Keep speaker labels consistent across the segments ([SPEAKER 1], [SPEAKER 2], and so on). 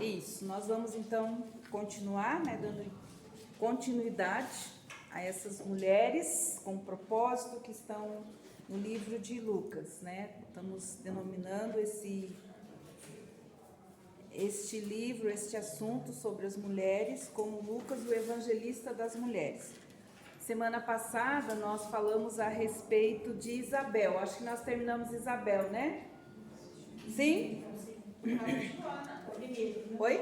[SPEAKER 1] Isso, nós vamos então continuar, né, dando continuidade a essas mulheres com propósito que estão no livro de Lucas, né? Estamos denominando este livro, este assunto sobre as mulheres, como Lucas, o evangelista das mulheres. Semana passada nós falamos a respeito de Isabel, acho que nós terminamos Isabel, né? Sim? Oi?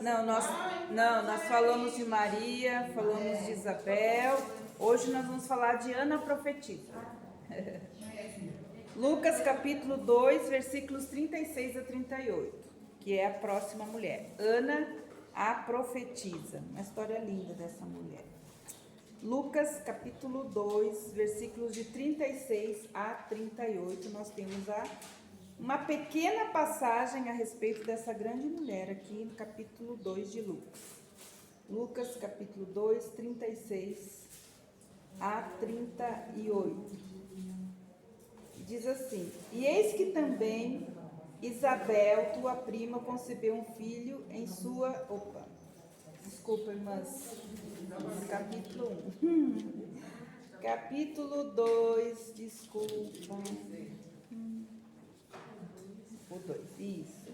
[SPEAKER 1] Nós falamos de Maria, falamos de Isabel. Hoje nós vamos falar de Ana Profetisa. Lucas capítulo 2, versículos 36 a 38, que é a próxima mulher. Ana, a profetisa. Uma história linda dessa mulher. Lucas capítulo 2, versículos de 36 a 38, nós temos uma pequena passagem a respeito dessa grande mulher aqui no capítulo 2 de Lucas. Lucas capítulo 2, 36 a 38. Diz assim: E eis que também Isabel, tua prima, concebeu um filho em sua... Desculpa, irmãs. Capítulo 1. Capítulo 2, desculpa. O 2, isso.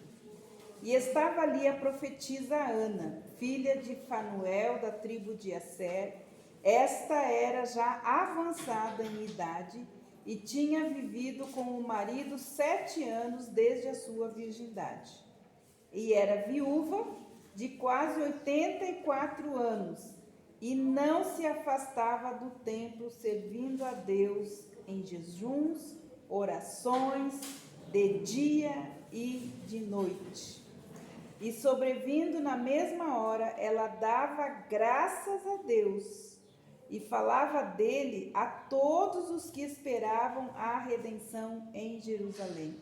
[SPEAKER 1] E estava ali a profetisa Ana, filha de Fanuel, da tribo de Asser. Esta era já avançada em idade e tinha vivido com o marido 7 anos desde a sua virgindade. E era viúva de quase 84 anos e não se afastava do templo, servindo a Deus em jejuns, orações, de dia e de noite. E sobrevindo na mesma hora, ela dava graças a Deus e falava dele a todos os que esperavam a redenção em Jerusalém.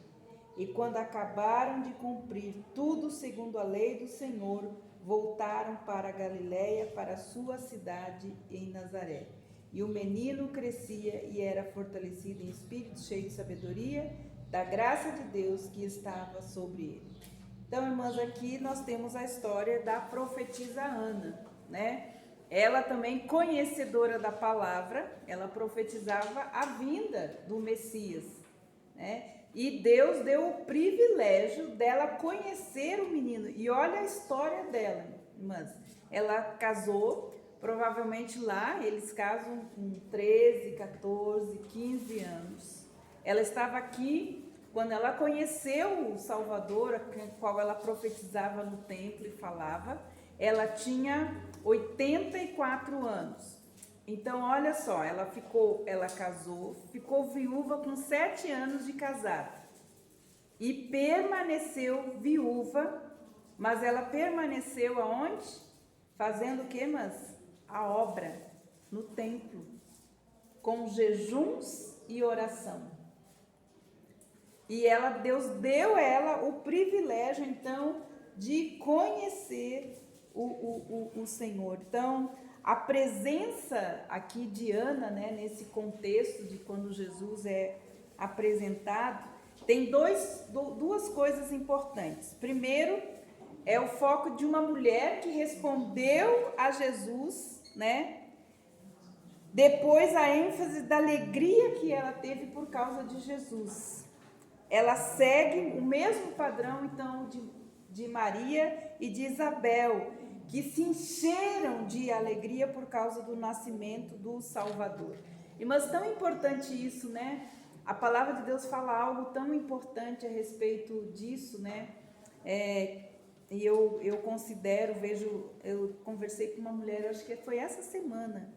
[SPEAKER 1] E quando acabaram de cumprir tudo segundo a lei do Senhor, voltaram para a Galiléia, para a sua cidade em Nazaré. E o menino crescia e era fortalecido em espírito, cheio de sabedoria, da graça de Deus que estava sobre ele. Então, irmãs, aqui nós temos a história da profetisa Ana, né? Ela também, conhecedora da palavra, ela profetizava a vinda do Messias, né? E Deus deu o privilégio dela conhecer o menino. E olha a história dela, irmãs. Ela casou, provavelmente lá, eles casam com 13, 14, 15 anos. Ela estava aqui quando ela conheceu o Salvador, qual ela profetizava no templo e falava. Ela tinha 84 anos. Então, olha só, ela casou, ficou viúva com 7 anos de casada. E permaneceu viúva, mas ela permaneceu aonde? Fazendo o que, mas? A obra no templo, com jejuns e oração. E Deus deu a ela o privilégio, então, de conhecer o Senhor. Então, a presença aqui de Ana, né, nesse contexto de quando Jesus é apresentado, tem duas coisas importantes. Primeiro, é o foco de uma mulher que respondeu a Jesus, né? Depois, a ênfase da alegria que ela teve por causa de Jesus. Ela segue o mesmo padrão, então, de Maria e de Isabel, que se encheram de alegria por causa do nascimento do Salvador. Irmãs, tão importante isso, né? A palavra de Deus fala algo tão importante a respeito disso, né? E eu considero, eu conversei com uma mulher, acho que foi essa semana,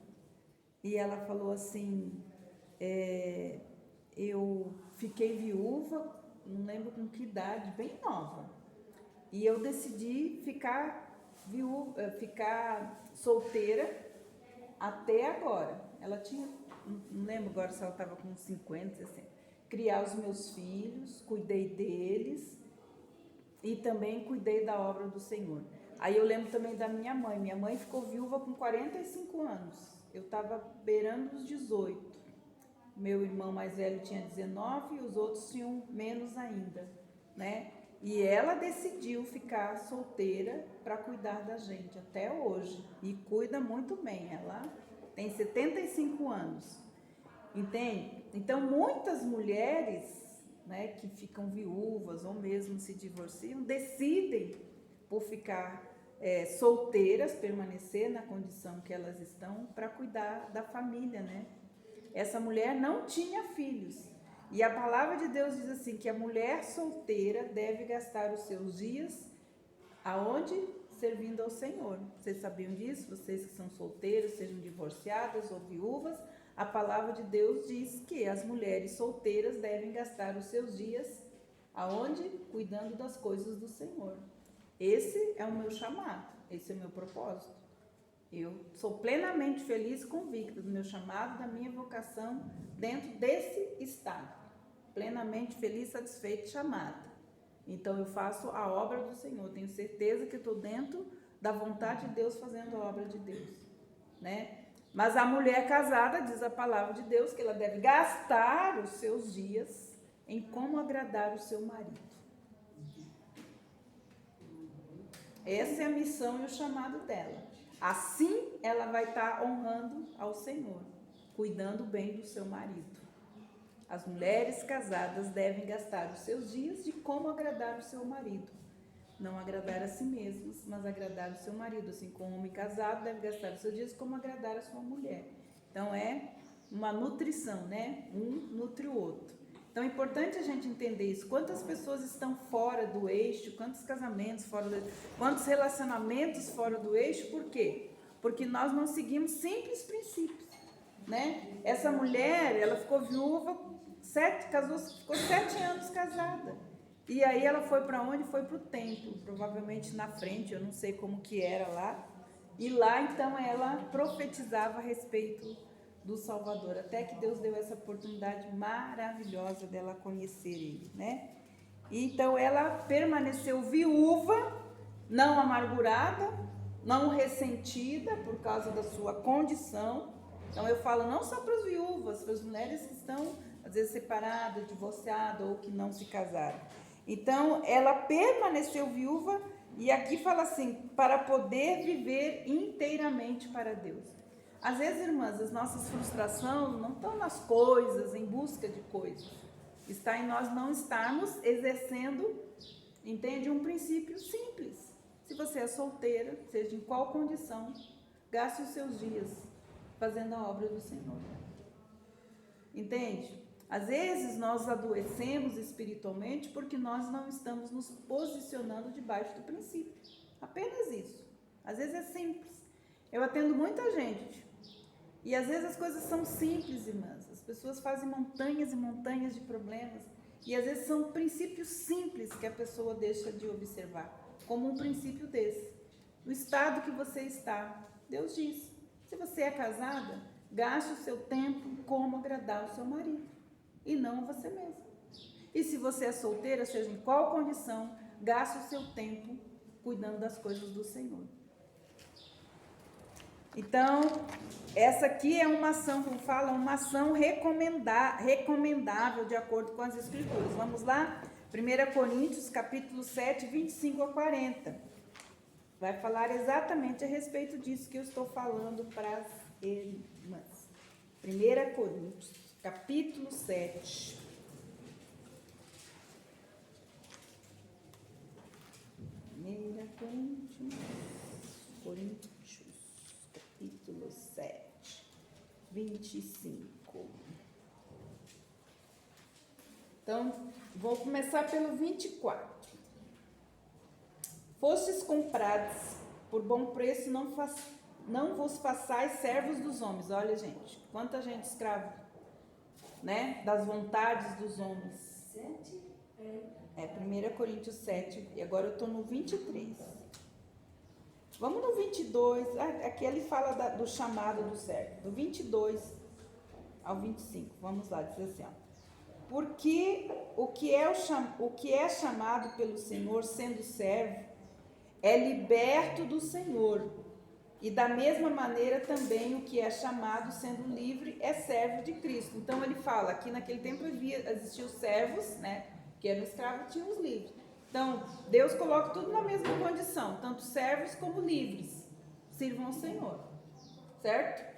[SPEAKER 1] e ela falou assim, eu fiquei viúva, não lembro com que idade, bem nova, e eu decidi ficar solteira até agora. Ela tinha, não lembro agora se ela estava com 50, 60. Criar os meus filhos, cuidei deles e também cuidei da obra do Senhor. Aí eu lembro também da minha mãe. Minha mãe ficou viúva com 45 anos. Eu estava beirando os 18. meu irmão mais velho tinha 19 e os outros tinham menos ainda, né? E ela decidiu ficar solteira para cuidar da gente até hoje. E cuida muito bem. Ela tem 75 anos. Entende? Então, muitas mulheres, né, que ficam viúvas ou mesmo se divorciam, decidem por ficar solteiras, permanecer na condição que elas estão para cuidar da família, né? Essa mulher não tinha filhos. E a palavra de Deus diz assim, que a mulher solteira deve gastar os seus dias aonde? Servindo ao Senhor. Vocês sabiam disso? Vocês que são solteiros, sejam divorciadas ou viúvas, a palavra de Deus diz que as mulheres solteiras devem gastar os seus dias aonde? Cuidando das coisas do Senhor. Esse é o meu chamado, esse é o meu propósito. Eu sou plenamente feliz e convicta do meu chamado, da minha vocação dentro desse estado. Plenamente feliz, satisfeita e chamada. Então eu faço a obra do Senhor. Tenho certeza que estou dentro da vontade de Deus, fazendo a obra de Deus, né? Mas a mulher casada, diz a palavra de Deus, que ela deve gastar os seus dias em como agradar o seu marido. Essa é a missão e o chamado dela. Assim ela vai estar honrando ao Senhor, cuidando bem do seu marido. As mulheres casadas devem gastar os seus dias de como agradar o seu marido. Não agradar a si mesmos, mas agradar o seu marido. Assim como o homem casado deve gastar os seus dias como agradar a sua mulher. Então é uma nutrição, né? Um nutre o outro. Então é importante a gente entender isso. Quantas pessoas estão fora do eixo, quantos casamentos fora do eixo, quantos relacionamentos fora do eixo, por quê? Porque nós não seguimos simples princípios, né? Essa mulher, ela ficou viúva, ficou 7 anos casada. E aí ela foi para onde? Foi para o templo, provavelmente na frente, eu não sei como que era lá. E lá então ela profetizava a respeito do Salvador, até que Deus deu essa oportunidade maravilhosa dela conhecer ele, né? Então ela permaneceu viúva, não amargurada, não ressentida por causa da sua condição. Então eu falo não só para as viúvas, para as mulheres que estão às vezes separadas, divorciadas ou que não se casaram. Então ela permaneceu viúva e aqui fala assim, para poder viver inteiramente para Deus. Às vezes, irmãs, as nossas frustrações não estão nas coisas, em busca de coisas. Está em nós não estarmos exercendo, entende? Um princípio simples. Se você é solteira, seja em qual condição, gaste os seus dias fazendo a obra do Senhor. Entende? Às vezes nós adoecemos espiritualmente porque nós não estamos nos posicionando debaixo do princípio. Apenas isso. Às vezes é simples. Eu atendo muita gente. E às vezes as coisas são simples, irmãs. As pessoas fazem montanhas e montanhas de problemas. E às vezes são princípios simples que a pessoa deixa de observar. Como um princípio desse. No estado que você está, Deus diz, se você é casada, gaste o seu tempo como agradar o seu marido. E não você mesma. E se você é solteira, seja em qual condição, gaste o seu tempo cuidando das coisas do Senhor. Então, essa aqui é uma ação, como fala, uma ação recomendável de acordo com as Escrituras. Vamos lá? 1 Coríntios, capítulo 7, 25 a 40. Vai falar exatamente a respeito disso que eu estou falando para as irmãs. 1 Coríntios, capítulo 7. Coríntios, capítulo 7, 25. Então, vou começar pelo 24. Fostes comprados por bom preço, não vos façais servos dos homens. Olha, gente, quanta gente escrava, né? Das vontades dos homens.
[SPEAKER 2] 7?
[SPEAKER 1] 1 Coríntios 7, e agora eu estou no 23. Vamos no 22, aqui ele fala do chamado do servo, do 22 ao 25, vamos lá, diz assim, ó. Porque o que é chamado pelo Senhor, sendo servo, é liberto do Senhor. E da mesma maneira também o que é chamado sendo livre é servo de Cristo. Então ele fala que naquele tempo existiam os servos, né, que eram escravos, e tinham os livres. Então Deus coloca tudo na mesma condição, tanto servos como livres, sirvam ao Senhor, certo?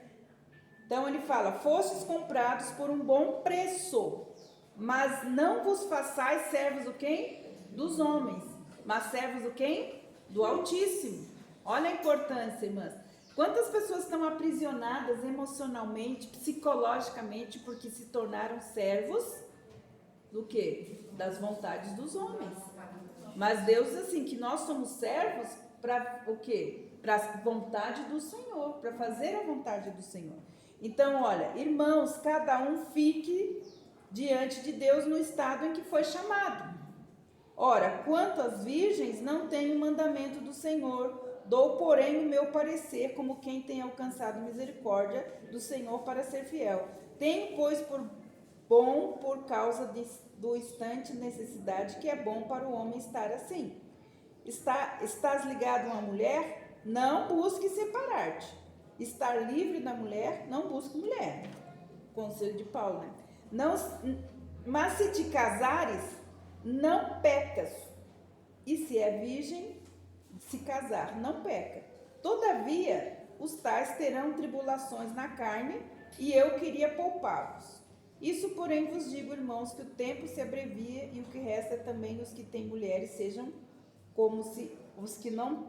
[SPEAKER 1] Então ele fala, fostes comprados por um bom preço, mas não vos façais servos do quem? Dos homens, mas servos do quem? Do Altíssimo. Olha a importância, irmãs. Quantas pessoas estão aprisionadas emocionalmente, psicologicamente, porque se tornaram servos do quê? Das vontades dos homens. Mas Deus diz assim, que nós somos servos para o quê? Para a vontade do Senhor, para fazer a vontade do Senhor. Então, olha, irmãos, cada um fique diante de Deus no estado em que foi chamado. Ora, quanto às virgens, não tenho mandamento do Senhor, dou, porém, o meu parecer, como quem tem alcançado misericórdia do Senhor para ser fiel. Tenho, pois, por bom, por causa do instante necessidade, que é bom para o homem estar assim. Estás ligado a uma mulher? Não busque separar-te. Estar livre da mulher? Não busque mulher. Conselho de Paulo, né? Não, mas se te casares, não pecas. E se é virgem, se casar, não peca. Todavia, os tais terão tribulações na carne, e eu queria poupá-los. Isso, porém, vos digo, irmãos, que o tempo se abrevia, e o que resta também os que têm mulheres sejam como se os que não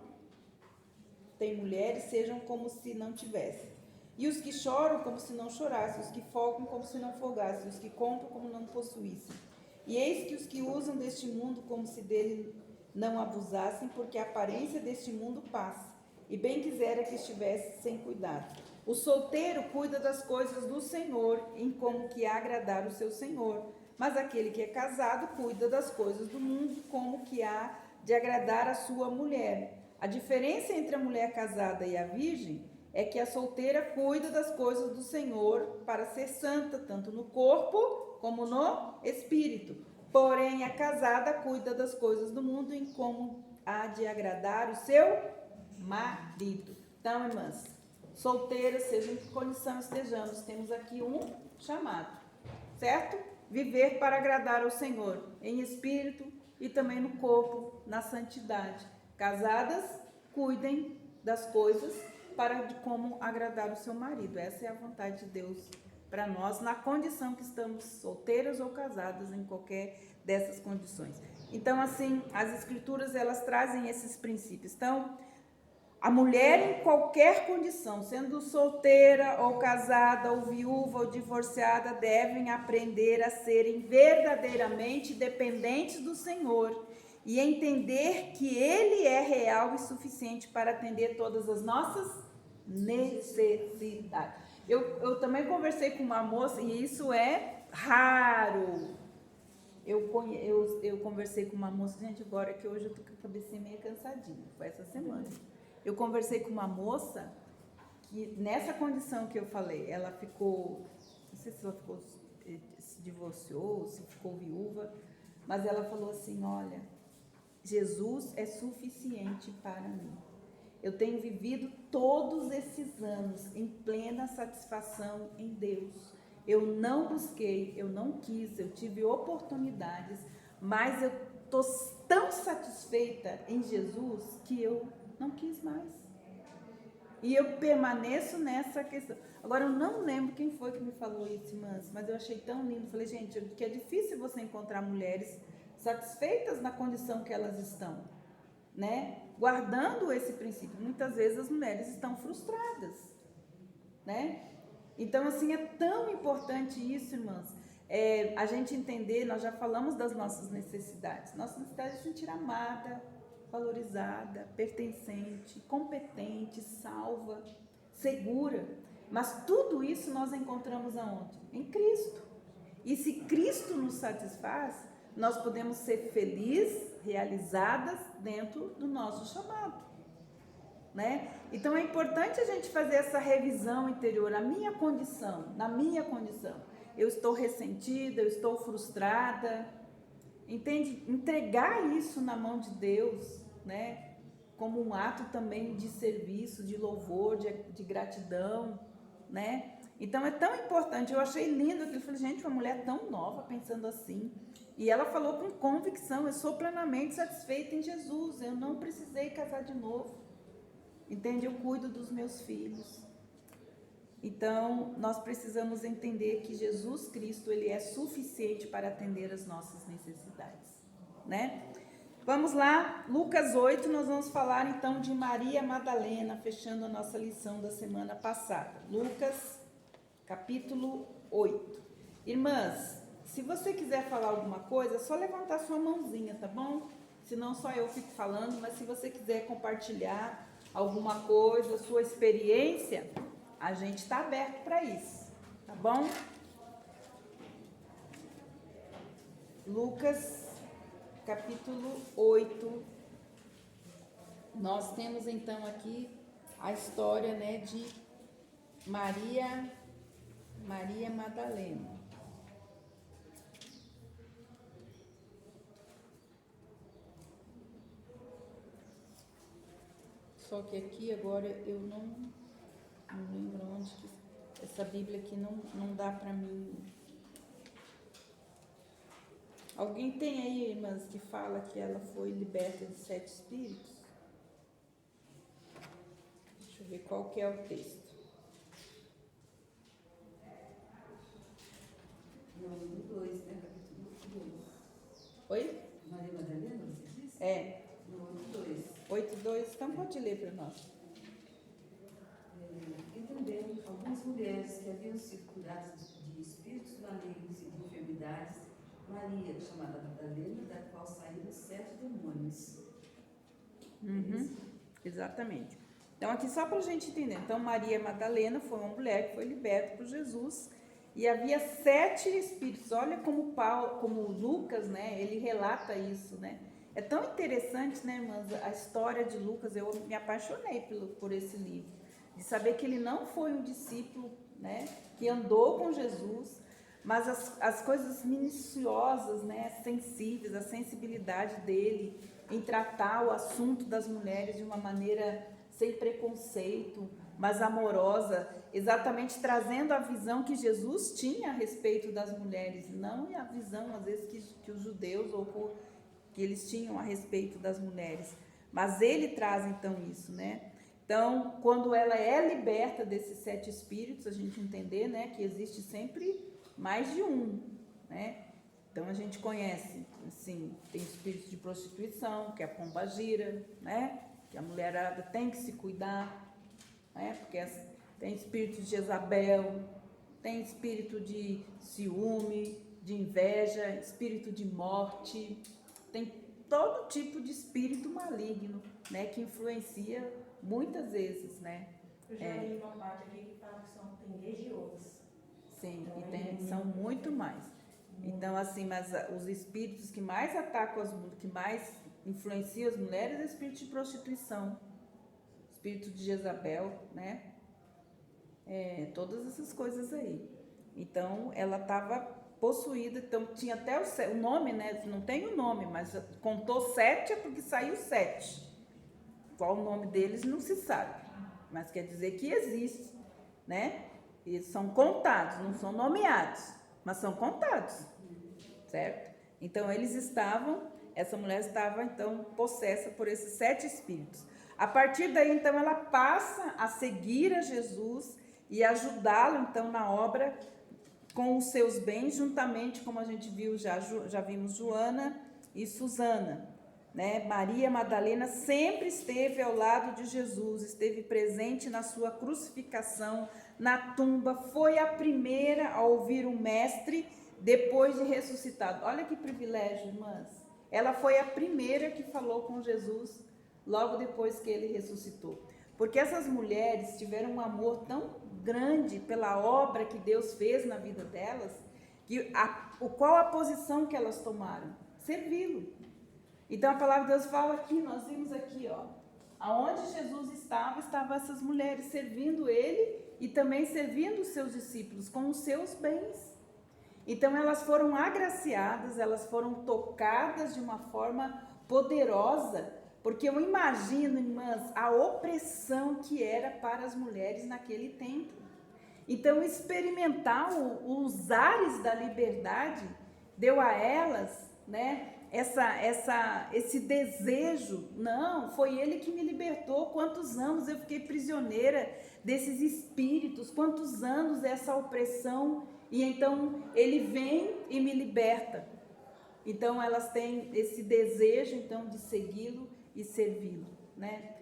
[SPEAKER 1] têm mulheres sejam como se não tivessem. E os que choram como se não chorassem, os que folgam como se não folgassem, os que compram como não possuíssem. E eis que os que usam deste mundo como se dele não abusassem, porque a aparência deste mundo passa, e bem quisera que estivesse sem cuidado. O solteiro cuida das coisas do Senhor, em como que agradar o seu Senhor, mas aquele que é casado cuida das coisas do mundo, como que há de agradar a sua mulher. A diferença entre a mulher casada e a virgem é que a solteira cuida das coisas do Senhor para ser santa, tanto no corpo como no espírito. Porém, a casada cuida das coisas do mundo em como há de agradar o seu marido. Então, irmãs, solteiras, seja em que condição estejamos, temos aqui um chamado, certo? Viver para agradar ao Senhor, em espírito e também no corpo, na santidade. Casadas, cuidem das coisas para de como agradar o seu marido. Essa é a vontade de Deus para nós, na condição que estamos solteiras ou casadas, em qualquer dessas condições. Então, assim, as escrituras, elas trazem esses princípios. Então, a mulher em qualquer condição, sendo solteira ou casada ou viúva ou divorciada, devem aprender a serem verdadeiramente dependentes do Senhor e entender que Ele é real e suficiente para atender todas as nossas necessidades. Eu também conversei com uma moça, e isso é raro. Eu conversei com uma moça, gente, agora que hoje eu tô com a cabecinha meio cansadinha, foi essa semana. Eu conversei com uma moça que, nessa condição que eu falei, ela ficou, não sei se ela ficou, se divorciou, se ficou viúva, mas ela falou assim, olha, Jesus é suficiente para mim. Eu tenho vivido todos esses anos em plena satisfação em Deus. Eu não busquei, eu não quis, eu tive oportunidades, mas eu estou tão satisfeita em Jesus que eu não quis mais. E eu permaneço nessa questão. Agora, eu não lembro quem foi que me falou isso, mas eu achei tão lindo. Falei, gente, que é difícil você encontrar mulheres satisfeitas na condição que elas estão, né? Guardando esse princípio. Muitas vezes as mulheres estão frustradas, né? Então, assim, é tão importante isso, irmãs, a gente entender, nós já falamos das nossas necessidades. Nossa necessidade é se sentir amada, valorizada, pertencente, competente, salva, segura. Mas tudo isso nós encontramos aonde? Em Cristo. E se Cristo nos satisfaz, nós podemos ser felizes, realizadas dentro do nosso chamado, né? Então é importante a gente fazer essa revisão interior, na minha condição, eu estou ressentida, eu estou frustrada, entende? Entregar isso na mão de Deus, né? como um ato também de serviço, de louvor, de gratidão, né? Então é tão importante, eu achei lindo aquilo, eu falei, gente, uma mulher tão nova pensando assim, e ela falou com convicção, eu sou plenamente satisfeita em Jesus, eu não precisei casar de novo, entende? Eu cuido dos meus filhos. Então, nós precisamos entender que Jesus Cristo, ele é suficiente para atender as nossas necessidades, né? Vamos lá, Lucas 8, nós vamos falar então de Maria Madalena, fechando a nossa lição da semana passada. Lucas, capítulo 8. Irmãs, se você quiser falar alguma coisa, é só levantar sua mãozinha, tá bom? Senão só eu fico falando, mas se você quiser compartilhar alguma coisa, sua experiência, a gente está aberto para isso, tá bom? Lucas, capítulo 8. Nós temos então aqui a história, né, de Maria Madalena. Só que aqui agora eu não lembro onde que essa Bíblia aqui não dá para mim. Alguém tem aí, irmãs, que fala que ela foi liberta de 7 espíritos? Deixa eu ver qual que é o texto.
[SPEAKER 2] No 2, né? Capítulo 2.
[SPEAKER 1] Oi?
[SPEAKER 2] Maria Madalena, você disse?
[SPEAKER 1] É.
[SPEAKER 2] No 2.
[SPEAKER 1] 8:2, então pode ler para nós.
[SPEAKER 2] E também algumas mulheres que haviam sido curadas de espíritos malignos e de enfermidades, Maria, chamada Madalena, da qual saíram 7 demônios.
[SPEAKER 1] Exatamente. Então, aqui só para a gente entender. Então, Maria Madalena foi uma mulher que foi liberta por Jesus e havia 7 espíritos. Olha como como Lucas, né? Ele relata isso, né? É tão interessante, né, irmãs? A história de Lucas, eu me apaixonei por esse livro. De saber que ele não foi um discípulo, né? Que andou com Jesus, mas as coisas minuciosas, né? Sensíveis, a sensibilidade dele em tratar o assunto das mulheres de uma maneira sem preconceito, mas amorosa, exatamente trazendo a visão que Jesus tinha a respeito das mulheres, não a visão, às vezes, que os judeus que eles tinham a respeito das mulheres. Mas ele traz, então, isso, né? Então, quando ela é liberta desses 7 espíritos, a gente entender, né, que existe sempre mais de um, né? Então, a gente conhece, assim, tem espírito de prostituição, que é a pombagira, né? Que a mulherada tem que se cuidar, né? Porque tem espírito de Jezabel, tem espírito de ciúme, de inveja, espírito de morte, tem todo tipo de espírito maligno, né? Que influencia muitas vezes, né?
[SPEAKER 3] Eu já li uma parte aqui que fala que tem legiões.
[SPEAKER 1] Sim, e são muito mais. Então, assim, mas os espíritos que mais atacam que mais influenciam as mulheres é o espírito de prostituição, espírito de Jezabel, né? Todas essas coisas aí. Então, ela estava possuída, então tinha até o nome, né? Não tem o nome, mas contou 7 é porque saiu 7. Qual o nome deles não se sabe, mas quer dizer que existe, né? E são contados, não são nomeados, mas são contados, certo? Então essa mulher estava então possessa por esses 7 espíritos. A partir daí, então, ela passa a seguir a Jesus e ajudá-lo, então, na obra com os seus bens, juntamente, como a gente viu, já vimos Joana e Susana, né? Maria Madalena sempre esteve ao lado de Jesus, esteve presente na sua crucificação, na tumba, foi a primeira a ouvir o mestre depois de ressuscitado. Olha que privilégio, irmãs. Ela foi a primeira que falou com Jesus logo depois que ele ressuscitou. Porque essas mulheres tiveram um amor tão grande pela obra que Deus fez na vida delas, que qual a posição que elas tomaram? Servi-lo. Então a palavra de Deus fala aqui, nós vimos aqui, ó, aonde Jesus estavam essas mulheres servindo ele e também servindo os seus discípulos com os seus bens. Então elas foram agraciadas, elas foram tocadas de uma forma poderosa Porque eu imagino, irmãs, a opressão que era para as mulheres naquele tempo. Então, experimentar os ares da liberdade deu a elas, né, esse desejo. Não, foi ele que me libertou. Quantos anos eu fiquei prisioneira desses espíritos, quantos anos essa opressão, e então ele vem e me liberta. Então, elas têm esse desejo, então, de segui-lo e servi-lo, né?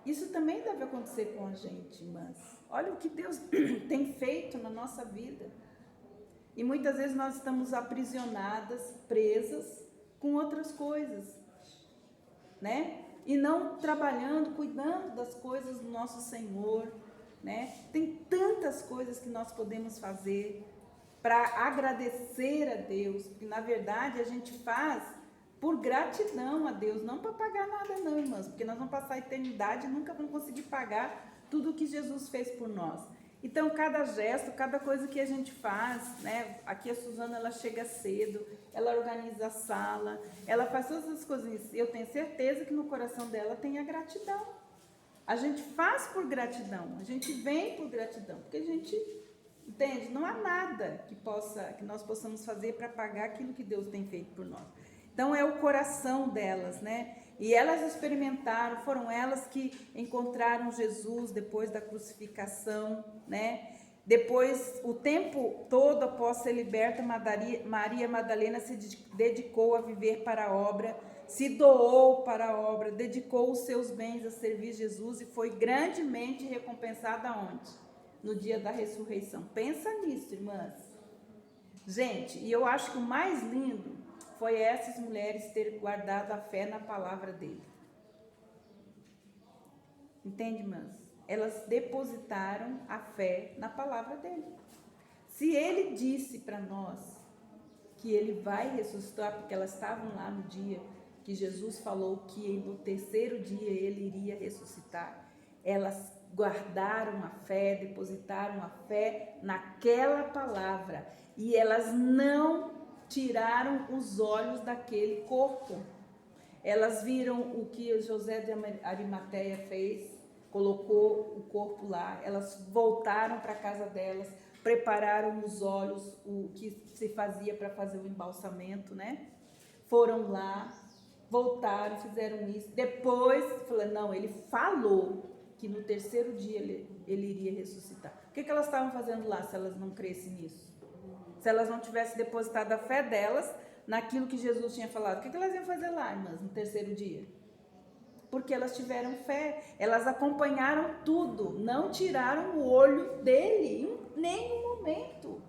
[SPEAKER 1] Isso também deve acontecer com a gente, irmãs. Olha o que Deus tem feito na nossa vida. E muitas vezes nós estamos aprisionadas, presas com outras coisas, né? E não trabalhando, cuidando das coisas do nosso Senhor, né? Tem tantas coisas que nós podemos fazer para agradecer a Deus, porque na verdade a gente faz por gratidão a Deus, não para pagar nada não, irmãs, porque nós vamos passar a eternidade e nunca vamos conseguir pagar tudo o que Jesus fez por nós. Então, cada gesto, cada coisa que a gente faz, né? Aqui a Suzana, ela chega cedo, ela organiza a sala, ela faz todas as coisas. Eu tenho certeza que no coração dela tem a gratidão. A gente faz por gratidão, a gente vem por gratidão, porque a gente, entende? Não há nada que nós possamos fazer para pagar aquilo que Deus tem feito por nós. Então, é o coração delas, né? E elas experimentaram, foram elas que encontraram Jesus depois da crucificação, né? Depois, o tempo todo após ser liberta, Maria Madalena se dedicou a viver para a obra, se doou para a obra, dedicou os seus bens a servir Jesus e foi grandemente recompensada onde? No dia da ressurreição. Pensa nisso, irmãs. Gente, e eu acho que o mais lindo foi essas mulheres terem guardado a fé na palavra dele. Entende, irmãs? Elas depositaram a fé na palavra dele. Se ele disse para nós que ele vai ressuscitar, porque elas estavam lá no dia que Jesus falou que no terceiro dia ele iria ressuscitar, elas guardaram a fé, depositaram a fé naquela palavra e elas não tiraram os olhos daquele corpo. Elas viram o que José de Arimateia fez, colocou o corpo lá, elas voltaram para a casa delas, prepararam os olhos, o que se fazia para fazer o embalsamento, né? Foram lá, voltaram, fizeram isso. Depois, falaram, não, ele falou que no terceiro dia ele iria ressuscitar. O que elas estavam fazendo lá se elas não crescem nisso? Se elas não tivessem depositado a fé delas naquilo que Jesus tinha falado, o que elas iam fazer lá, irmãs, no terceiro dia? Porque elas tiveram fé, elas acompanharam tudo, não tiraram o olho dele em nenhum momento.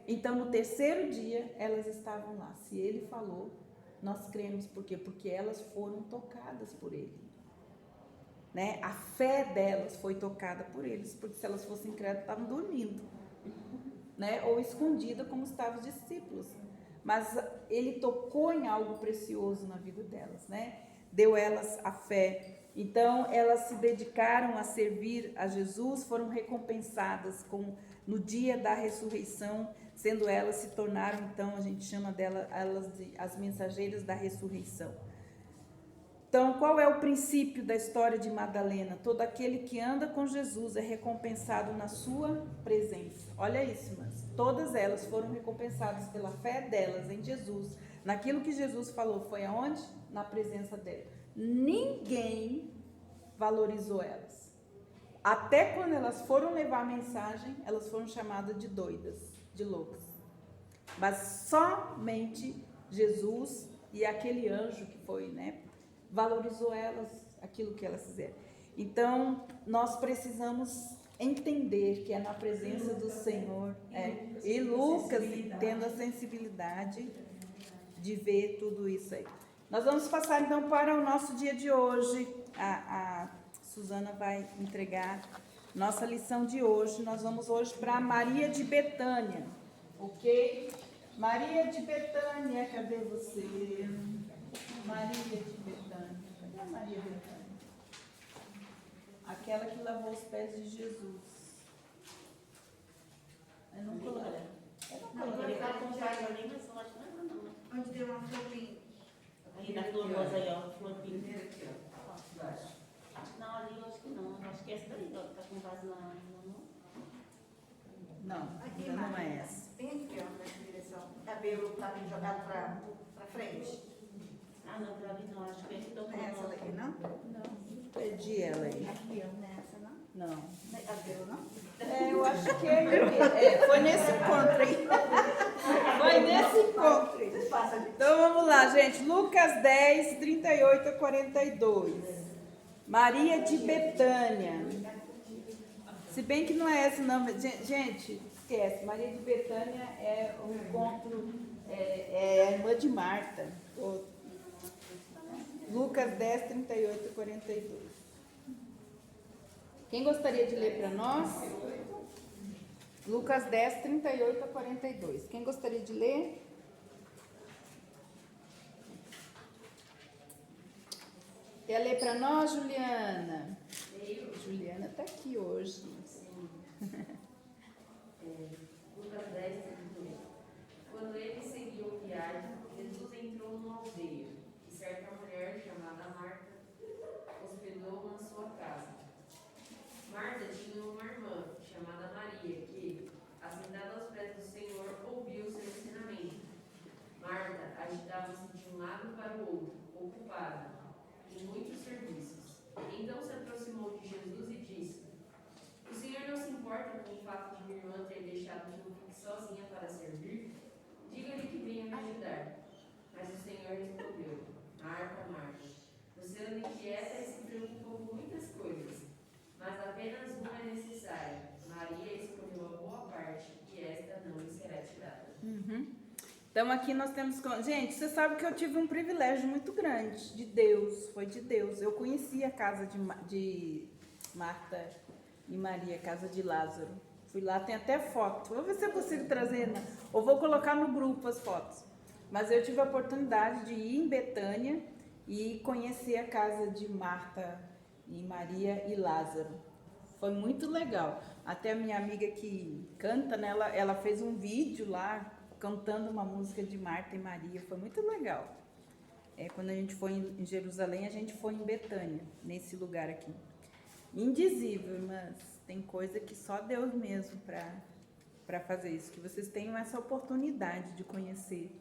[SPEAKER 1] Então, no terceiro dia, elas estavam lá. Se ele falou, nós cremos. Por quê? Porque elas foram tocadas por ele. Né? A fé delas foi tocada por eles, porque se elas fossem incrédulas, estavam dormindo. Né? Ou escondida como estavam os discípulos, mas ele tocou em algo precioso na vida delas, né? Deu elas a fé. Então elas se dedicaram a servir a Jesus, foram recompensadas no dia da ressurreição, sendo elas se tornaram, então a gente chama elas de as mensageiras da ressurreição. Então, qual é o princípio da história de Madalena? Todo aquele que anda com Jesus é recompensado na sua presença. Olha isso, mas todas elas foram recompensadas pela fé delas em Jesus. Naquilo que Jesus falou, foi aonde? Na presença dela. Ninguém valorizou elas. Até quando elas foram levar a mensagem, elas foram chamadas de doidas, de loucas. Mas somente Jesus e aquele anjo que foi, né? Valorizou elas, aquilo que elas fizeram. Então, nós precisamos entender que é na presença do Senhor. E Lucas, tendo a sensibilidade de ver tudo isso aí. Nós vamos passar, então, para o nosso dia de hoje. A Suzana vai entregar nossa lição de hoje. Nós vamos hoje para Maria de Betânia. Ok? Maria de Betânia, cadê você? Maria de Betânia. Cadê a Maria de Betânia? Aquela que lavou os pés de Jesus. Eu não coloquei.
[SPEAKER 3] Não, ele vai comprar ali, mas eu acho que não é não.
[SPEAKER 4] Onde deu uma flopinha.
[SPEAKER 3] Aqui da Formosa aí, ó. Flor Pinto.
[SPEAKER 2] Primeiro aqui, ó. Embaixo.
[SPEAKER 3] Não, ali eu acho que não. Eu acho que é essa daí, ó. Que tá com base na mão.
[SPEAKER 1] Não,
[SPEAKER 4] Aqui,
[SPEAKER 1] ainda não
[SPEAKER 4] Mari,
[SPEAKER 1] é essa.
[SPEAKER 4] Tem aqui, ó, nessa direção. Cabelo tá bem jogado pra frente.
[SPEAKER 3] Ah, não, pra mim não. Acho que esse tô
[SPEAKER 4] Não é essa daqui, não?
[SPEAKER 1] Não, perdi ela aí.
[SPEAKER 4] Aqui, ó, nessa, não?
[SPEAKER 1] Não.
[SPEAKER 4] Não é cabelo, não?
[SPEAKER 1] Eu acho que foi nesse encontro aí. Foi nesse encontro aí.
[SPEAKER 4] Vocês passam ali.
[SPEAKER 1] Então vamos lá, gente. Lucas 10, 38 a 42. Maria de Betânia. Se bem que não é esse nome. Gente, esquece. Maria de Betânia é o encontro, é a irmã de Marta. Lucas 10, 38 a 42. Quem gostaria de ler para nós? Lucas 10, 38 a 42. Quem gostaria de ler? Quer ler para nós, Juliana? Juliana está aqui hoje.
[SPEAKER 5] Lucas 10, 38. Quando eles seguiam viagem, Jesus entrou numa aldeia, e certa mulher chamada Marta hospedou na sua casa. Marta tinha uma irmã chamada Maria, que, assentada aos pés do Senhor, ouviu o seu ensinamento. Marta agitava-se de um lado para o outro, ocupada em muitos serviços. Então se aproximou de Jesus e disse: O Senhor não se importa com o fato de minha irmã ter deixado que eu fique sozinha para servir? Diga-lhe que venha me ajudar. Mas o Senhor respondeu: Marta, Marta, você anda inquieta e se preocupa com muitas coisas, mas apenas uma é necessária. Maria escolheu a boa parte, e esta não lhe será tirada.
[SPEAKER 1] Então aqui nós temos... Gente, você sabe que eu tive um privilégio muito grande de Deus, foi de Deus. Eu conheci a casa de Marta e Maria, casa de Lázaro. Fui lá, tem até foto. Vou ver se eu consigo trazer, né? Ou vou colocar no grupo as fotos. Mas eu tive a oportunidade de ir em Betânia e conhecer a casa de Marta e Maria e Lázaro. Foi muito legal. Até a minha amiga que canta, né, ela fez um vídeo lá cantando uma música de Marta e Maria. Foi muito legal. Quando a gente foi em Jerusalém, a gente foi em Betânia, nesse lugar aqui. Indizível, mas tem coisa que só Deus mesmo para fazer isso. Que vocês tenham essa oportunidade de conhecer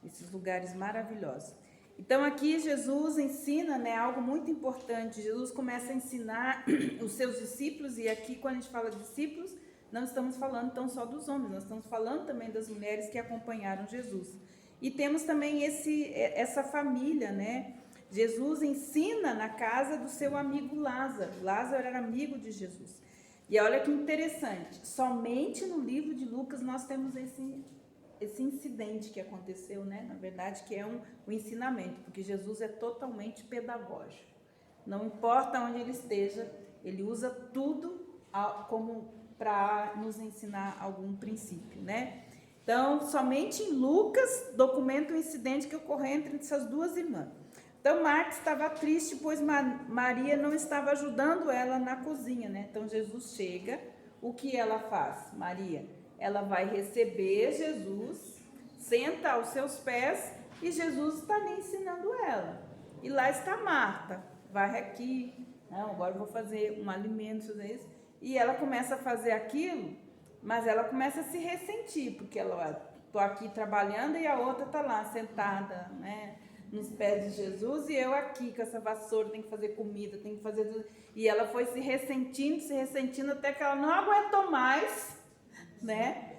[SPEAKER 1] esses lugares maravilhosos. Então aqui Jesus ensina, né, algo muito importante. Jesus começa a ensinar os seus discípulos, e aqui quando a gente fala de discípulos, não estamos falando tão só dos homens, nós estamos falando também das mulheres que acompanharam Jesus. E temos também essa família, né? Jesus ensina na casa do seu amigo Lázaro. Lázaro era amigo de Jesus. E olha que interessante, somente no livro de Lucas nós temos esse incidente que aconteceu, né? Na verdade, que é um ensinamento, porque Jesus é totalmente pedagógico. Não importa onde ele esteja, ele usa tudo como para nos ensinar algum princípio, né? Então, somente em Lucas documenta o incidente que ocorreu entre essas duas irmãs. Então, Marta estava triste, pois Maria não estava ajudando ela na cozinha, né? Então, Jesus chega, o que ela faz? Maria, ela vai receber Jesus, senta aos seus pés, e Jesus está ali ensinando ela. E lá está Marta, vai aqui, não, agora eu vou fazer um alimento, fazer isso. E ela começa a fazer aquilo, mas ela começa a se ressentir, porque ela, estou aqui trabalhando e a outra está lá sentada, né, nos pés de Jesus, e eu aqui com essa vassoura, tem que fazer comida, tem que fazer tudo. E ela foi se ressentindo, até que ela não aguentou mais, né?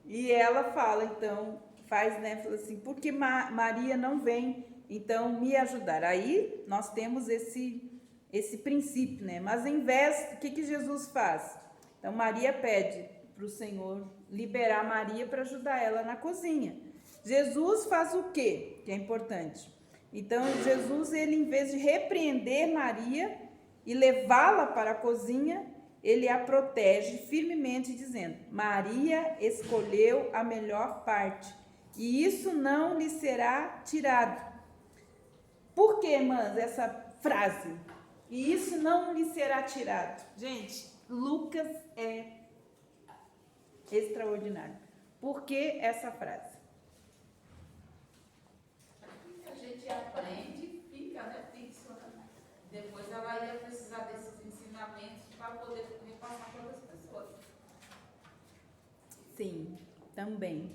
[SPEAKER 1] E ela fala, então, fala assim, por que Maria não vem, então, me ajudar? Aí nós temos esse princípio, né? Mas em vez, o que Jesus faz? Então, Maria pede para o Senhor liberar Maria para ajudar ela na cozinha. Jesus faz o quê? Que é importante. Então, Jesus, ele, em vez de repreender Maria e levá-la para a cozinha, ele a protege firmemente, dizendo: Maria escolheu a melhor parte, e isso não lhe será tirado. Por que, irmãs, essa frase? E isso não lhe será tirado. Gente, Lucas é extraordinário. Por que essa frase?
[SPEAKER 2] A gente aprende
[SPEAKER 1] também.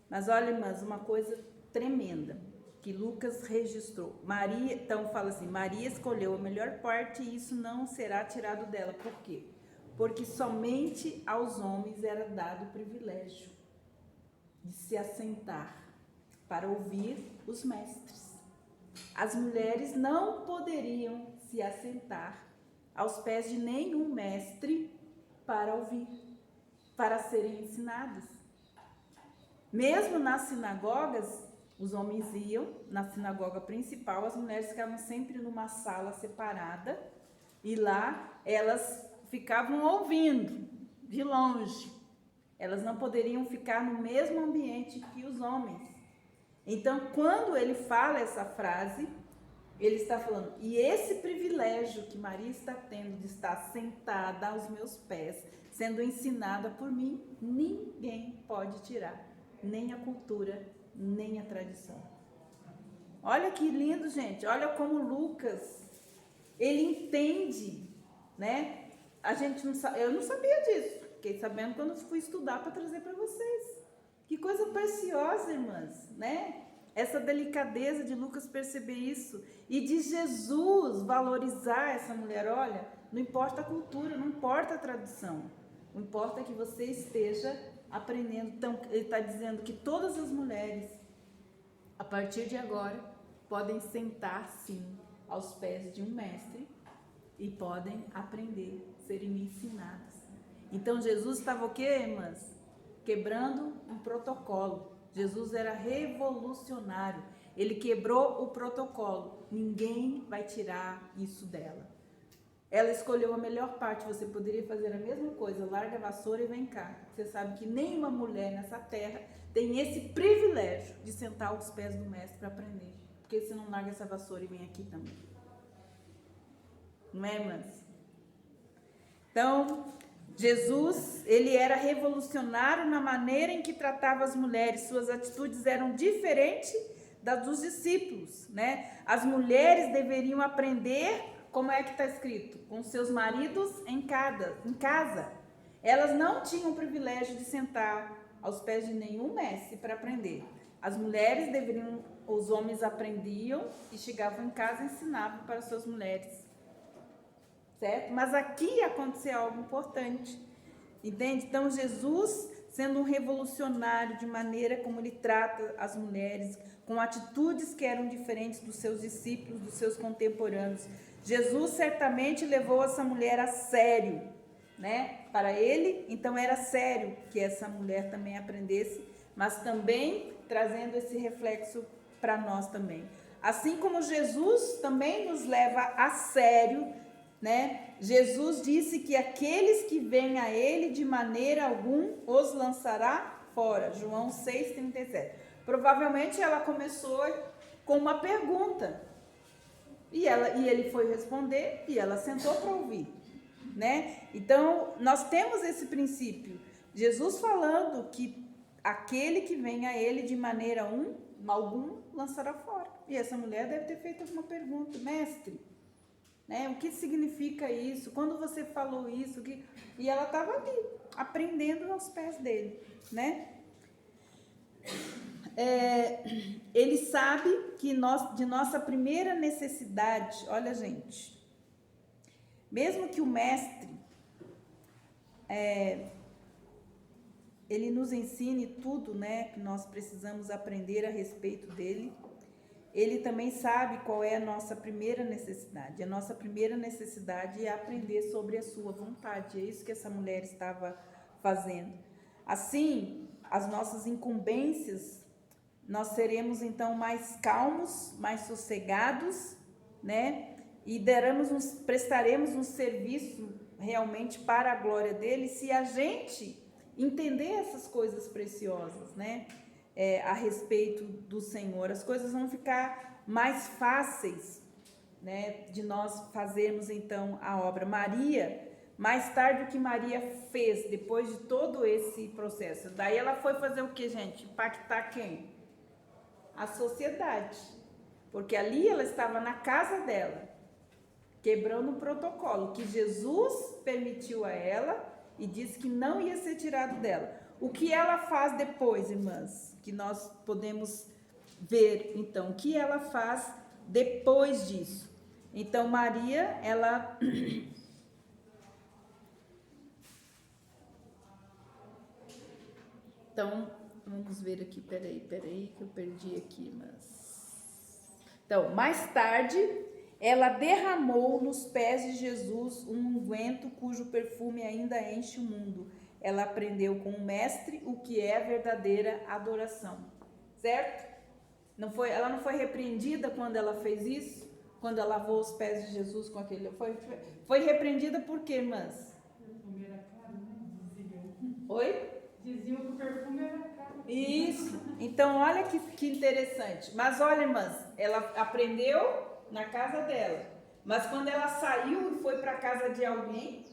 [SPEAKER 1] Mas olha, irmãs, uma coisa tremenda que Lucas registrou. Maria, então fala assim, Maria escolheu a melhor parte e isso não será tirado dela. Por quê? Porque somente aos homens era dado o privilégio de se assentar para ouvir os mestres. As mulheres não poderiam se assentar aos pés de nenhum mestre para ouvir, para serem ensinadas. Mesmo nas sinagogas, os homens iam na sinagoga principal, as mulheres ficavam sempre numa sala separada e lá elas ficavam ouvindo de longe. Elas não poderiam ficar no mesmo ambiente que os homens. Então, quando ele fala essa frase, ele está falando, e esse privilégio que Maria está tendo de estar sentada aos meus pés, sendo ensinada por mim, ninguém pode tirar, nem a cultura, nem a tradição. Olha que lindo, gente. Olha como Lucas, ele entende, né? Eu não sabia disso. Fiquei sabendo quando fui estudar para trazer para vocês. Que coisa preciosa, irmãs, né? Essa delicadeza de Lucas perceber isso e de Jesus valorizar essa mulher. Olha, não importa a cultura, não importa a tradição, o importa é que você esteja aprendendo. Então, ele está dizendo que todas as mulheres, a partir de agora, podem sentar sim aos pés de um mestre e podem aprender, serem ensinadas. Então, Jesus estava o quê, irmãs? Quebrando um protocolo. Jesus era revolucionário. Ele quebrou o protocolo. Ninguém vai tirar isso dela. Ela escolheu a melhor parte. Você poderia fazer a mesma coisa. Larga a vassoura e vem cá. Você sabe que nenhuma mulher nessa terra tem esse privilégio de sentar aos pés do mestre para aprender. Porque você não larga essa vassoura e vem aqui também. Não é, irmãs? Então, Jesus, ele era revolucionário na maneira em que tratava as mulheres. Suas atitudes eram diferentes das dos discípulos, né? As mulheres deveriam aprender, como é que está escrito? Com seus maridos em casa. Elas não tinham o privilégio de sentar aos pés de nenhum mestre para aprender. As mulheres deveriam, os homens aprendiam e chegavam em casa e ensinavam para suas mulheres. Certo? Mas aqui aconteceu algo importante, entende? Então, Jesus, sendo um revolucionário de maneira como ele trata as mulheres, com atitudes que eram diferentes dos seus discípulos, dos seus contemporâneos, Jesus certamente levou essa mulher a sério, né? Para ele, então era sério que essa mulher também aprendesse, mas também trazendo esse reflexo para nós também. Assim como Jesus também nos leva a sério, né? Jesus disse que aqueles que vêm a ele de maneira alguma os lançará fora. João 6,37. Provavelmente ela começou com uma pergunta e ele foi responder e ela sentou para ouvir, né? Então nós temos esse princípio. Jesus falando que aquele que vem a ele de maneira alguma lançará fora. E essa mulher deve ter feito alguma pergunta, mestre. Né? O que significa isso? Quando você falou isso? E ela estava ali, aprendendo aos pés dele, né? Ele sabe que de nossa primeira necessidade, olha, gente, mesmo que o mestre ele nos ensine tudo, né, que nós precisamos aprender a respeito dele, ele também sabe qual é a nossa primeira necessidade. A nossa primeira necessidade é aprender sobre a sua vontade. É isso que essa mulher estava fazendo. Assim, as nossas incumbências, nós seremos então mais calmos, mais sossegados, né? E prestaremos um serviço realmente para a glória dele, se a gente entender essas coisas preciosas, né? A respeito do Senhor, as coisas vão ficar mais fáceis, né, de nós fazermos então a obra. Maria, mais tarde o que Maria fez depois de todo esse processo, daí ela foi fazer o que, gente? Impactar quem? A sociedade, porque ali ela estava na casa dela, quebrando o protocolo que Jesus permitiu a ela e disse que não ia ser tirado dela. O que ela faz depois, irmãs? Que nós podemos ver, então, o que ela faz depois disso. Então, Maria, ela... Então, vamos ver aqui, peraí, que eu perdi aqui, mas... Então, mais tarde, ela derramou nos pés de Jesus um unguento cujo perfume ainda enche o mundo. Ela aprendeu com o mestre o que é verdadeira adoração. Certo? Ela não foi repreendida quando ela fez isso? Quando ela lavou os pés de Jesus com aquele... Foi repreendida por quê, irmãs?
[SPEAKER 6] O perfume era caro, né? Diziam.
[SPEAKER 1] Oi?
[SPEAKER 6] Diziam que o perfume era caro.
[SPEAKER 1] Isso. Então, olha que interessante. Mas olha, irmãs, ela aprendeu na casa dela. Mas quando ela saiu e foi para a casa de alguém,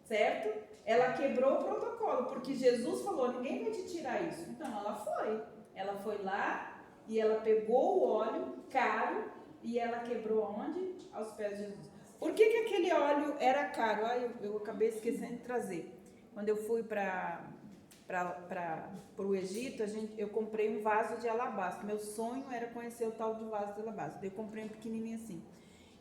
[SPEAKER 1] certo? Ela quebrou o protocolo, porque Jesus falou, ninguém vai te tirar isso. Então, ela foi. Ela foi lá e ela pegou o óleo caro e ela quebrou aonde? Aos pés de Jesus. Por que aquele óleo era caro? Eu acabei esquecendo de trazer. Quando eu fui para o Egito, eu comprei um vaso de alabastro. Meu sonho era conhecer o tal de vaso de alabastro. Eu comprei um pequenininho assim.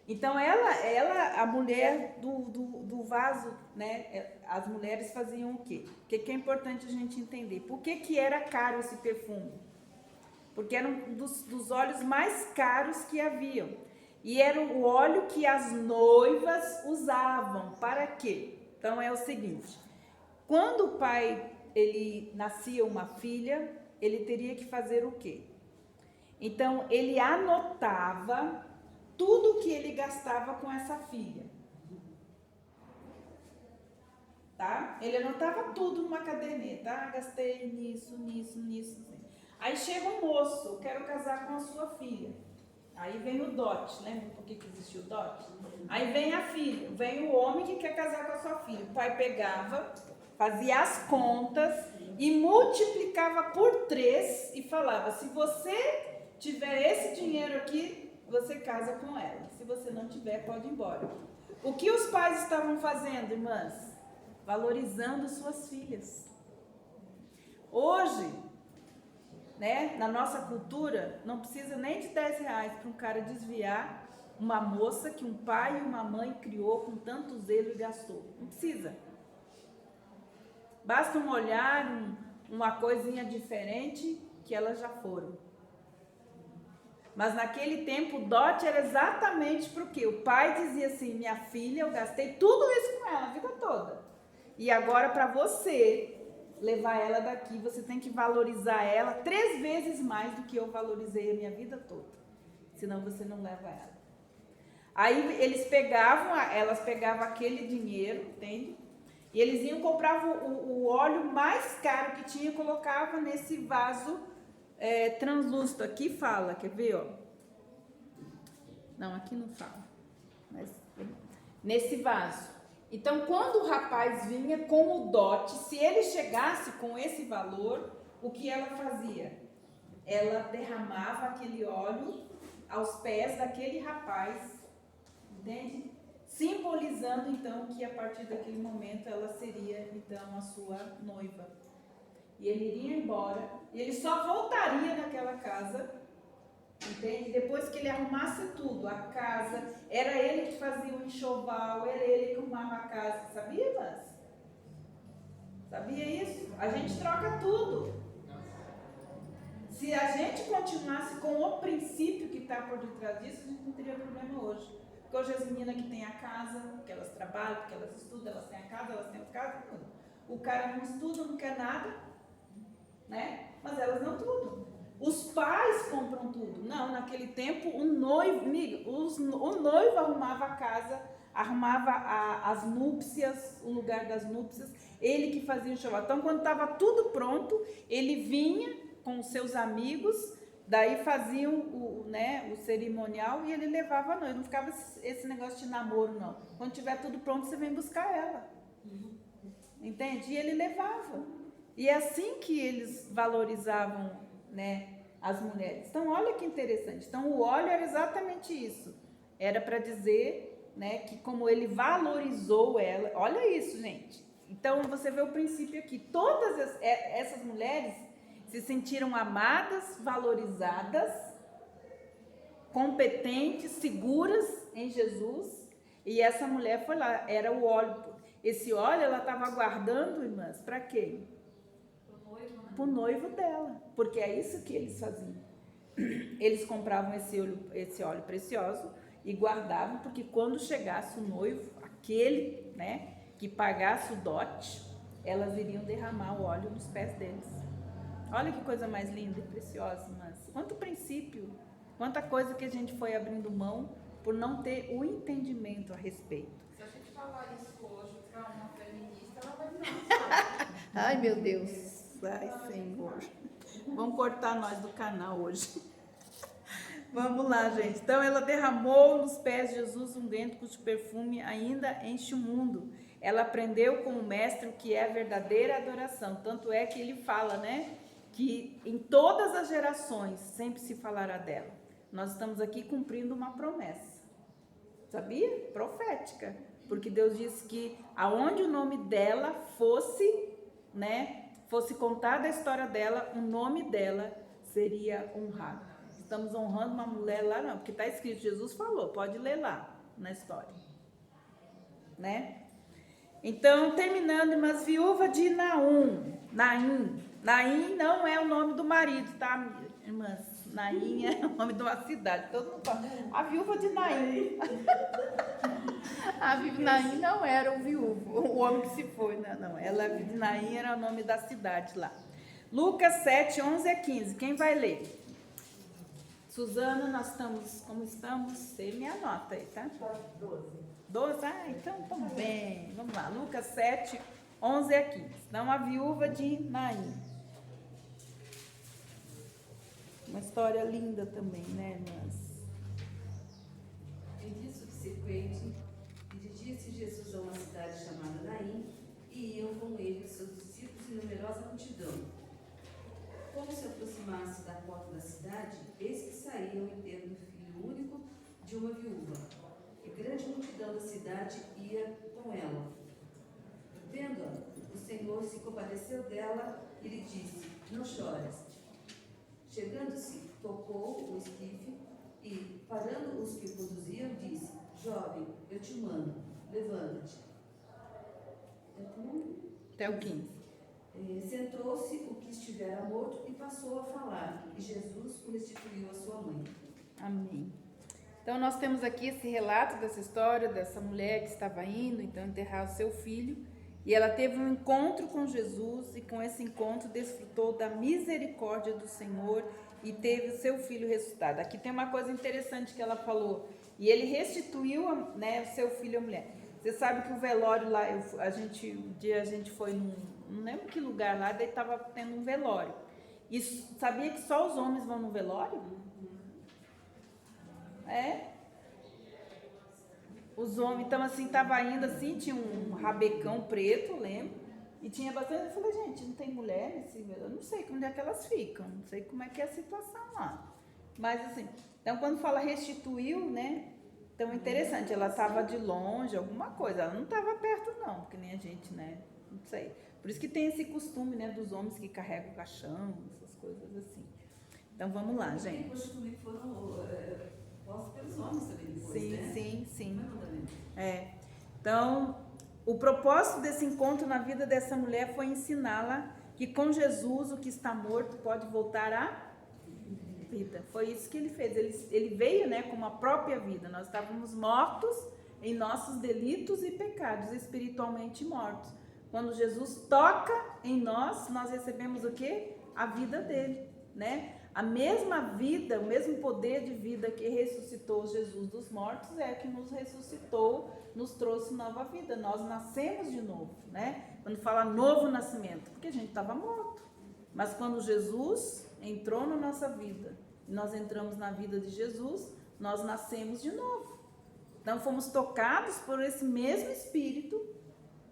[SPEAKER 1] Então, a mulher do vaso, né? As mulheres faziam o quê? O que é importante a gente entender? Por que era caro esse perfume? Porque era um dos óleos mais caros que haviam. E era o óleo que as noivas usavam. Para quê? Então, é o seguinte. Quando o pai... ele nascia uma filha, ele teria que fazer o quê? Então, ele anotava tudo que ele gastava com essa filha. Tá? Ele anotava tudo numa caderneta. Gastei nisso. Aí chega um moço, eu quero casar com a sua filha. Aí vem o dote, lembra por que existiu o dote? Aí vem a filha, vem o homem que quer casar com a sua filha. O pai pegava... fazia as contas e multiplicava por 3 e falava, se você tiver esse dinheiro aqui, você casa com ela. Se você não tiver, pode ir embora. O que os pais estavam fazendo, irmãs? Valorizando suas filhas. Hoje, né, na nossa cultura, não precisa nem de 10 reais para um cara desviar uma moça que um pai e uma mãe criou com tanto zelo e gastou. Não precisa. Basta um olhar, uma coisinha diferente que elas já foram. Mas naquele tempo o dote era exatamente porque o pai dizia assim, minha filha, eu gastei tudo isso com ela a vida toda. E agora para você levar ela daqui, você tem que valorizar ela 3 vezes mais do que eu valorizei a minha vida toda. Senão você não leva ela. Aí elas pegavam aquele dinheiro, entende? E eles iam comprar o óleo mais caro que tinha e colocava nesse vaso translúcido. Aqui fala, quer ver, ó? Não, aqui não fala. Mas, nesse vaso. Então, quando o rapaz vinha com o dote, se ele chegasse com esse valor, o que ela fazia? Ela derramava aquele óleo aos pés daquele rapaz, entende? Simbolizando, então, que a partir daquele momento ela seria, então, a sua noiva. E ele iria embora, e ele só voltaria naquela casa, entende? Depois que ele arrumasse tudo, a casa, era ele que fazia o enxoval, era ele que arrumava a casa, sabia, mas? Sabia isso? A gente troca tudo. Se a gente continuasse com o princípio que está por detrás disso, a gente não teria problema hoje. Porque hoje as meninas que têm a casa, que elas trabalham, que elas estudam, elas têm a casa, elas têm o carro, tudo. O cara não estuda, não quer nada, né? Mas elas não tudo. Os pais compram tudo. Não, naquele tempo o noivo arrumava a casa, arrumava as núpcias, o lugar das núpcias, ele que fazia o enxoval. Então, quando estava tudo pronto, ele vinha com os seus amigos, daí faziam o cerimonial e ele levava a noiva. Não ficava esse negócio de namoro, não. Quando tiver tudo pronto, você vem buscar ela. Entende? E ele levava. E é assim que eles valorizavam, né, as mulheres. Então, olha que interessante. Então, o óleo era exatamente isso. Era para dizer, né, que como ele valorizou ela. Olha isso, gente. Então, você vê o princípio aqui. Todas essas mulheres se sentiram amadas, valorizadas, competentes, seguras em Jesus. E essa mulher foi lá, era o óleo. Esse óleo ela estava guardando, irmãs, para quê? Para o noivo dela. Porque é isso que eles faziam. Eles compravam esse óleo precioso e guardavam, porque quando chegasse o noivo, aquele, né, que pagasse o dote, elas iriam derramar o óleo nos pés deles. Olha que coisa mais linda e preciosa, mas quanto princípio, quanta coisa que a gente foi abrindo mão por não ter o entendimento a respeito.
[SPEAKER 7] Se a gente falar isso hoje para uma feminista, ela vai dizer,
[SPEAKER 1] Ai, meu Deus. Ai, Senhor. Vamos cortar nós do canal hoje. Vamos lá, gente. Então, ela derramou nos pés de Jesus um unguento cujo perfume ainda enche o mundo. Ela aprendeu com o mestre o que é a verdadeira adoração. Tanto é que ele fala, né, que em todas as gerações sempre se falará dela. Nós estamos aqui cumprindo uma promessa. Sabia? Profética. Porque Deus disse que aonde o nome dela fosse, né, fosse contada a história dela, o nome dela seria honrado. Estamos honrando uma mulher lá, não, porque está escrito, Jesus falou, pode ler lá na história, né? Então, terminando, mas viúva de Naim não é o nome do marido, tá, irmãs? Naim é o nome de uma cidade, todo mundo fala, a viúva de Naim. A viúva de Naim não era o viúvo, o homem que se foi, não, ela de Naim era o nome da cidade lá. Lucas 7, 11 a 15, quem vai ler? Suzana, nós estamos, como estamos? Você me anota aí, tá? 12? Ah, então estamos bem. Vamos lá, Lucas 7, 11 a 15. Então, a viúva de Naim. Uma história linda também, né, irmãs?
[SPEAKER 2] Em dia subsequente, dirigia-se Jesus a uma cidade chamada Naim, e iam com ele seus discípulos e numerosa multidão. Como se aproximasse da porta da cidade, eis que saía o enterro do filho único de uma viúva, e grande multidão da cidade ia com ela. Vendo-a, o Senhor se compadeceu dela e lhe disse, não chores. Chegando-se, tocou o esquife e, parando os que o conduziam, disse, jovem, eu te mando, levanta-te.
[SPEAKER 1] Até o 15.
[SPEAKER 2] Sentou-se o que estivera morto e passou a falar, e Jesus o restituiu à sua mãe.
[SPEAKER 1] Amém. Então, nós temos aqui esse relato dessa história, dessa mulher que estava indo, então, enterrar o seu filho, e ela teve um encontro com Jesus, e com esse encontro desfrutou da misericórdia do Senhor, e teve o seu filho ressuscitado. Aqui tem uma coisa interessante que ela falou, e ele restituiu, né, o seu filho à mulher. Você sabe que o velório lá, a gente foi não lembro que lugar lá, daí estava tendo um velório. E sabia que só os homens vão no velório? É. Os homens, então assim, estava indo assim, tinha um rabecão preto, lembro, e tinha bastante, eu falei, gente, não tem mulher nesse velório? Eu não sei onde é que elas ficam, não sei como é que é a situação lá. Mas assim, então quando fala restituiu, né? Então, interessante, ela estava de longe, alguma coisa, ela não estava perto não, porque nem a gente, né, não sei. Por isso que tem esse costume, né, dos homens que carregam o caixão, essas coisas assim. Então, vamos lá, gente.
[SPEAKER 2] Tem coisas também que foram postas pelos homens também depois,
[SPEAKER 1] Sim,
[SPEAKER 2] né?
[SPEAKER 1] sim. Então, o propósito desse encontro na vida dessa mulher foi ensiná-la que com Jesus o que está morto pode voltar à vida. Foi isso que ele fez. Ele veio, né, com uma própria vida. Nós estávamos mortos em nossos delitos e pecados, espiritualmente mortos. Quando Jesus toca em nós, nós recebemos o quê? A vida dele, né? A mesma vida, o mesmo poder de vida que ressuscitou Jesus dos mortos é que nos ressuscitou, nos trouxe nova vida. Nós nascemos de novo, né? Quando fala novo nascimento, porque a gente estava morto. Mas quando Jesus entrou na nossa vida, e nós entramos na vida de Jesus, nós nascemos de novo. Então fomos tocados por esse mesmo Espírito,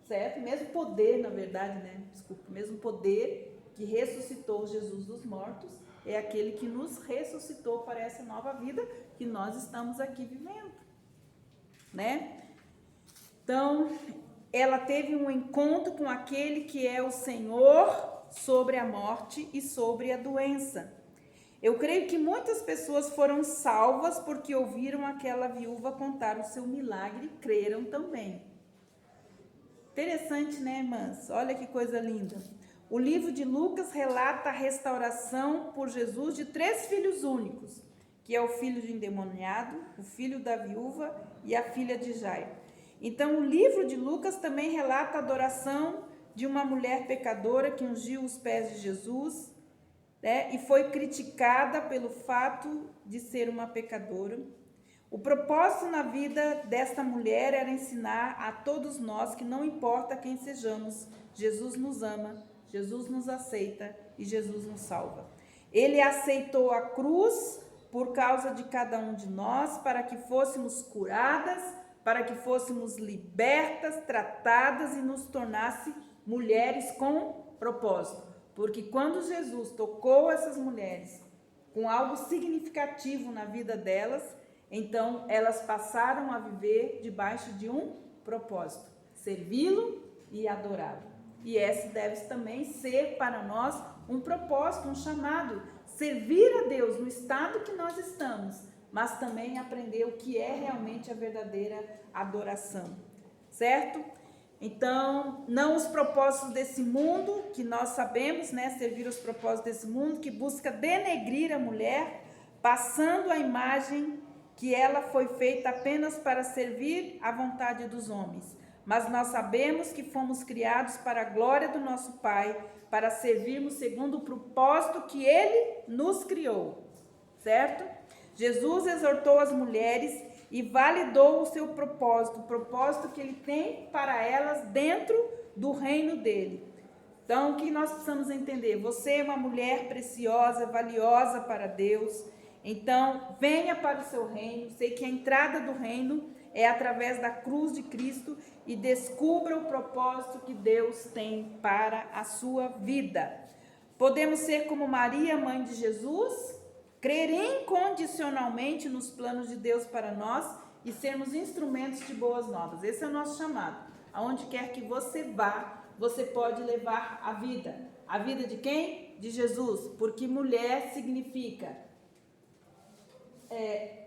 [SPEAKER 1] certo? Mesmo poder, na verdade, né? Desculpa, mesmo poder que ressuscitou Jesus dos mortos, é aquele que nos ressuscitou para essa nova vida que nós estamos aqui vivendo, né? Então, ela teve um encontro com aquele que é o Senhor sobre a morte e sobre a doença. Eu creio que muitas pessoas foram salvas porque ouviram aquela viúva contar o seu milagre e creram também. Interessante, né, irmãs? Olha que coisa linda. O livro de Lucas relata a restauração por Jesus de 3 filhos únicos, que é o filho de endemoniado, o filho da viúva e a filha de Jairo. Então, o livro de Lucas também relata a adoração de uma mulher pecadora que ungiu os pés de Jesus, né, e foi criticada pelo fato de ser uma pecadora. O propósito na vida desta mulher era ensinar a todos nós que não importa quem sejamos, Jesus nos ama, Jesus nos aceita e Jesus nos salva. Ele aceitou a cruz por causa de cada um de nós, para que fôssemos curadas, para que fôssemos libertas, tratadas e nos tornasse mulheres com propósito. Porque quando Jesus tocou essas mulheres com algo significativo na vida delas, então elas passaram a viver debaixo de um propósito: servi-lo e adorá-lo. E esse deve também ser para nós um propósito, um chamado: servir a Deus no estado que nós estamos, mas também aprender o que é realmente a verdadeira adoração, certo? Então, não os propósitos desse mundo, que nós sabemos, né, servir os propósitos desse mundo, que busca denegrir a mulher, passando a imagem que ela foi feita apenas para servir à vontade dos homens. Mas nós sabemos que fomos criados para a glória do nosso Pai, para servirmos segundo o propósito que Ele nos criou, certo? Jesus exortou as mulheres e validou o seu propósito, o propósito que Ele tem para elas dentro do reino dEle. Então, o que nós precisamos entender? Você é uma mulher preciosa, valiosa para Deus. Então, venha para o seu reino. Sei que a entrada do reino é através da cruz de Cristo, e descubra o propósito que Deus tem para a sua vida. Podemos ser como Maria, mãe de Jesus, crer incondicionalmente nos planos de Deus para nós e sermos instrumentos de boas novas. Esse é o nosso chamado. Aonde quer que você vá, você pode levar a vida. A vida de quem? De Jesus. Porque mulher significa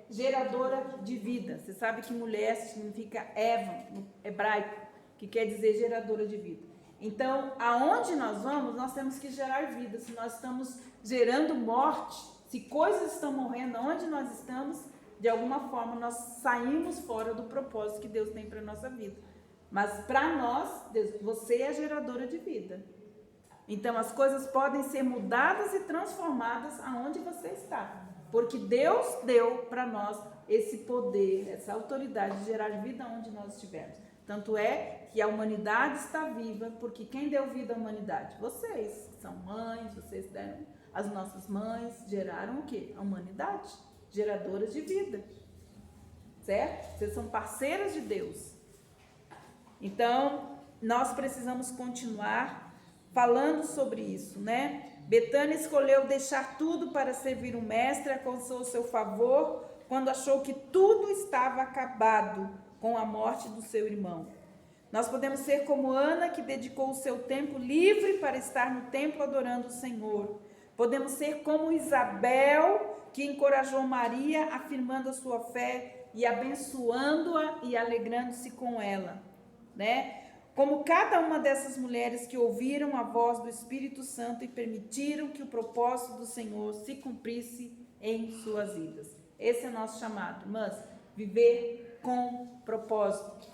[SPEAKER 1] geradora de vida. Você sabe que mulher significa Eva, no hebraico, que quer dizer geradora de vida. Então, aonde nós vamos, nós temos que gerar vida. Se nós estamos gerando morte, se coisas estão morrendo onde nós estamos, de alguma forma nós saímos fora do propósito que Deus tem para a nossa vida. Mas para nós, você é geradora de vida. Então, as coisas podem ser mudadas e transformadas aonde você está. Porque Deus deu para nós esse poder, essa autoridade de gerar vida onde nós estivermos. Tanto é que a humanidade está viva, porque quem deu vida à humanidade? Vocês, que são mães, vocês deram, as nossas mães geraram o quê? A humanidade, geradoras de vida, certo? Vocês são parceiras de Deus. Então, nós precisamos continuar falando sobre isso, né? Betânia escolheu deixar tudo para servir o mestre, alcançou o seu favor quando achou que tudo estava acabado com a morte do seu irmão. Nós podemos ser como Ana, que dedicou o seu tempo livre para estar no templo adorando o Senhor. Podemos ser como Isabel, que encorajou Maria, afirmando a sua fé e abençoando-a e alegrando-se com ela, né? Como cada uma dessas mulheres que ouviram a voz do Espírito Santo e permitiram que o propósito do Senhor se cumprisse em suas vidas. Esse é o nosso chamado, irmãs, viver com propósito.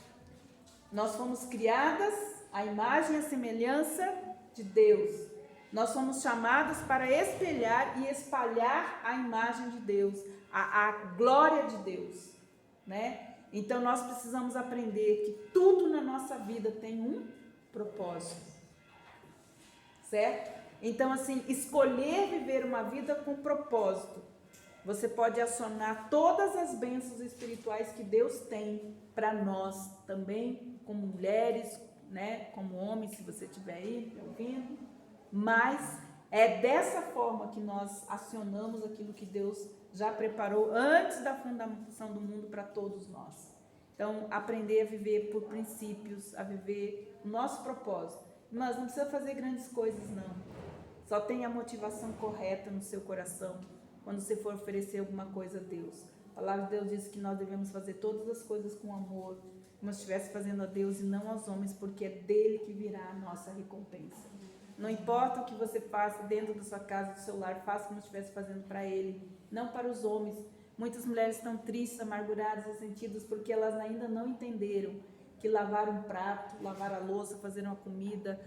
[SPEAKER 1] Nós fomos criadas à imagem e à semelhança de Deus. Nós somos chamadas para espelhar e espalhar a imagem de Deus, a glória de Deus, né? Então, nós precisamos aprender que tudo na nossa vida tem um propósito, certo? Então, assim, escolher viver uma vida com propósito, você pode acionar todas as bênçãos espirituais que Deus tem para nós também, como mulheres, né? Como homens, se você estiver aí ouvindo, mas é dessa forma que nós acionamos aquilo que Deus já preparou antes da fundação do mundo para todos nós. Então, aprender a viver por princípios, a viver o nosso propósito. Mas não precisa fazer grandes coisas, não. Só tenha a motivação correta no seu coração quando você for oferecer alguma coisa a Deus. A palavra de Deus diz que nós devemos fazer todas as coisas com amor, como se estivesse fazendo a Deus e não aos homens, porque é dele que virá a nossa recompensa. Não importa o que você faça dentro da sua casa, do seu lar, faça como se estivesse fazendo para ele, não para os homens. Muitas mulheres estão tristes, amarguradas, ressentidas, porque elas ainda não entenderam que lavar um prato, lavar a louça, fazer uma comida,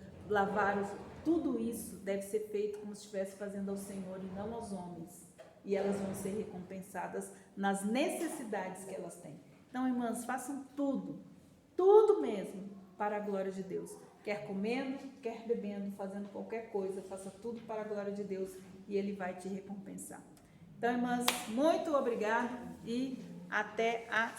[SPEAKER 1] tudo isso deve ser feito como se estivesse fazendo ao Senhor e não aos homens. E elas vão ser recompensadas nas necessidades que elas têm. Então, irmãs, façam tudo mesmo, para a glória de Deus. Quer comendo, quer bebendo, fazendo qualquer coisa, faça tudo para a glória de Deus e Ele vai te recompensar. Então, irmãs, muito obrigado e até a